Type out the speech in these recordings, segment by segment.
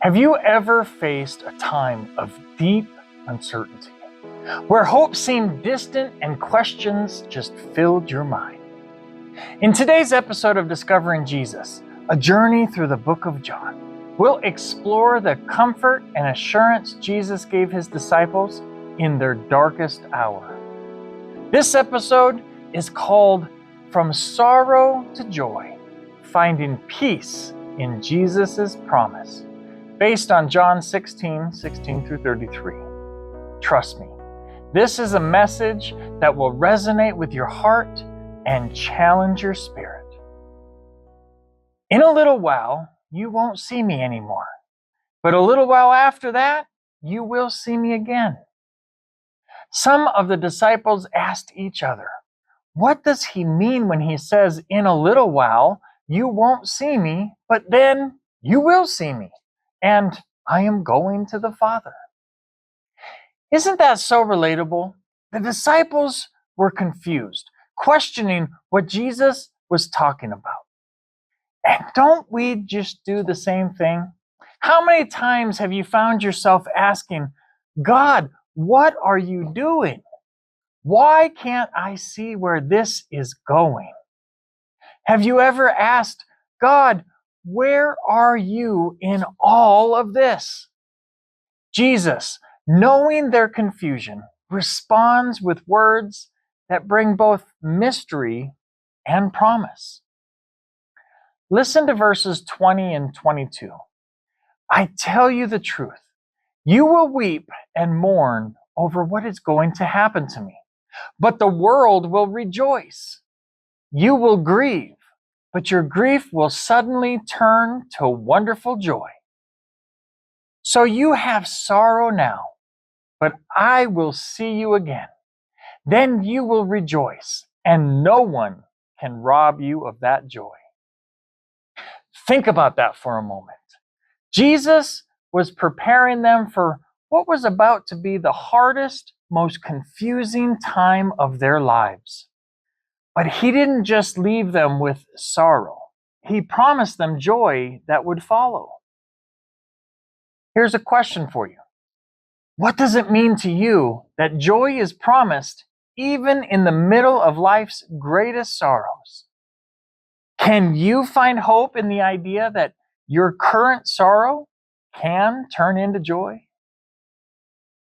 Have you ever faced a time of deep uncertainty, where hope seemed distant and questions just filled your mind? In today's episode of Discovering Jesus, a journey through the book of John, we'll explore the comfort and assurance Jesus gave his disciples in their darkest hour. This episode is called From Sorrow to Joy, Finding Peace in Jesus' Promise, based on John 16 through 33. Trust me, this is a message that will resonate with your heart and challenge your spirit. In a little while, you won't see me anymore, but a little while after that, you will see me again. Some of the disciples asked each other, what does he mean when he says, in a little while, you won't see me, but then you will see me, and I am going to the Father? Isn't that so relatable? The disciples were confused, questioning what Jesus was talking about. And don't we just do the same thing? How many times have you found yourself asking, God, what are you doing? Why can't I see where this is going? Have you ever asked, God, where are you in all of this? Jesus, knowing their confusion, responds with words that bring both mystery and promise. Listen to verses 20 and 22. I tell you the truth, you will weep and mourn over what is going to happen to me, but the world will rejoice. You will grieve, but your grief will suddenly turn to wonderful joy. So you have sorrow now, but I will see you again. Then you will rejoice, and no one can rob you of that joy. Think about that for a moment. Jesus was preparing them for what was about to be the hardest, most confusing time of their lives. But he didn't just leave them with sorrow. He promised them joy that would follow. Here's a question for you. What does it mean to you that joy is promised even in the middle of life's greatest sorrows? Can you find hope in the idea that your current sorrow can turn into joy?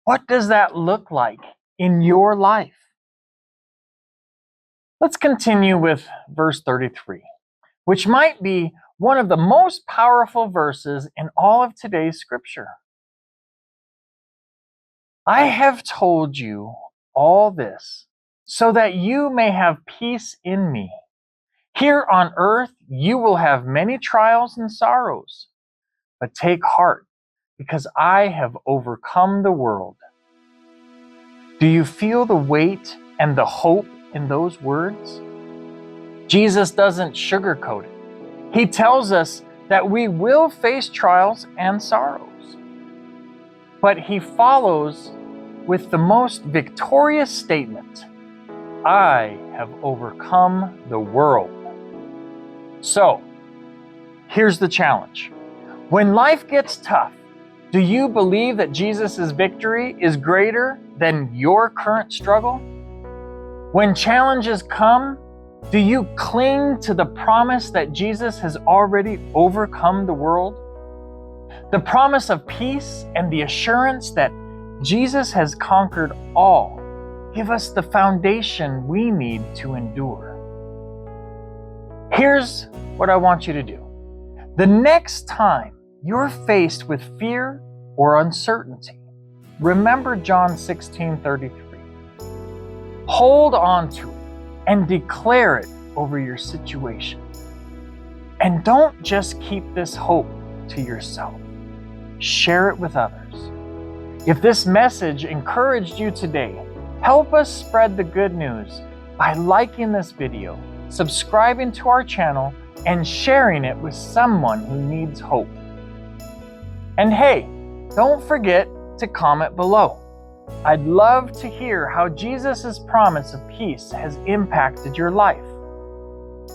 What does that look like in your life? Let's continue with verse 33, which might be one of the most powerful verses in all of today's scripture. I have told you all this so that you may have peace in me. Here on earth, you will have many trials and sorrows, but take heart, because I have overcome the world. Do you feel the weight and the hope in those words? Jesus doesn't sugarcoat it. He tells us that we will face trials and sorrows. But he follows with the most victorious statement, I have overcome the world. So, here's the challenge. When life gets tough, do you believe that Jesus' victory is greater than your current struggle? When challenges come, do you cling to the promise that Jesus has already overcome the world? The promise of peace and the assurance that Jesus has conquered all give us the foundation we need to endure. Here's what I want you to do. The next time you're faced with fear or uncertainty, remember John 16:33. Hold on to it and declare it over your situation. And don't just keep this hope to yourself. Share it with others. If this message encouraged you today, help us spread the good news by liking this video, subscribing to our channel, and sharing it with someone who needs hope. And hey, don't forget to comment below. I'd love to hear how Jesus' promise of peace has impacted your life.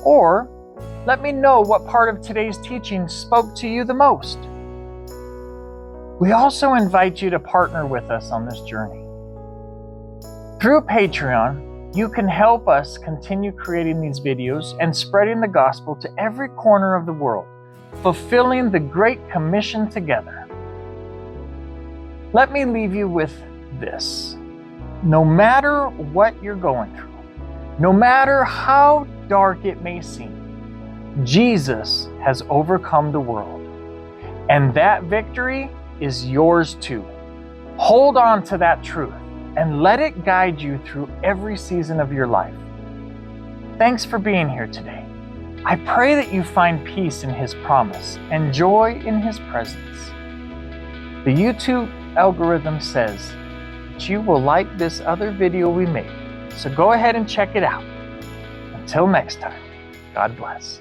Or let me know what part of today's teaching spoke to you the most. We also invite you to partner with us on this journey. Through Patreon, you can help us continue creating these videos and spreading the gospel to every corner of the world, fulfilling the Great Commission together. Let me leave you with this. No matter what you're going through, no matter how dark it may seem, Jesus has overcome the world. And that victory is yours too. Hold on to that truth and let it guide you through every season of your life. Thanks for being here today. I pray that you find peace in His promise and joy in His presence. The YouTube algorithm says that you will like this other video we made, so go ahead and check it out. Until next time, God bless.